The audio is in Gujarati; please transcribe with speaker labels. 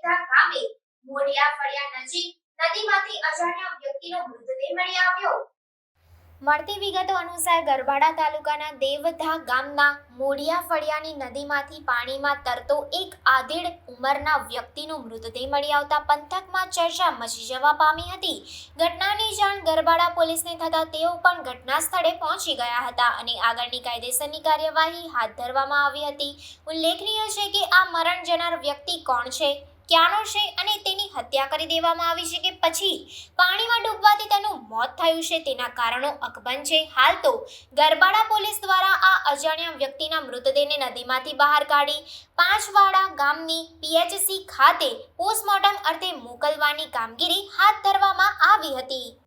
Speaker 1: દેવધા ગામે મોડિયા ફળિયા નજીક નદીમાંથી અજાણ્યા વ્યક્તિનો મૃતદેહ મળી આવ્યો। મળતી વિગતો અનુસાર ગરબાડા તાલુકાના દેવધા ગામના મોડિયા ફળિયાની નદીમાંથી પાણીમાં તરતો એક આધેડ ઉંમરના વ્યક્તિનો મૃતદેહ મળી આવતા પંથકમાં ચર્ચા મચી જવા પામી હતી। ઘટનાની જાણ ગરબાડા પોલીસને થતાં તેઓ પણ ઘટના સ્થળે પહોંચી ગયા હતા અને આગળની કાયદેસરની કાર્યવાહી હાથ ધરવામાં આવી હતી। ઉલ્લેખનીય છે કે આ મરણ જનાર વ્યક્તિ કોણ છે, ક્યાંનો છે અને તેની હત્યા કરી દેવામાં આવી છે કે પછી પાણીમાં ડૂબવાથી તેનું મોત થયું છે તેના કારણો અકબંધ છે। હાલ તો ગરબાડા પોલીસ દ્વારા આ અજાણ્યા વ્યક્તિના મૃતદેહને નદીમાંથી બહાર કાઢી પાંચવાડા ગામની PHC ખાતે પોસ્ટમોર્ટમ અર્થે મોકલવાની કામગીરી હાથ ધરવામાં આવી હતી।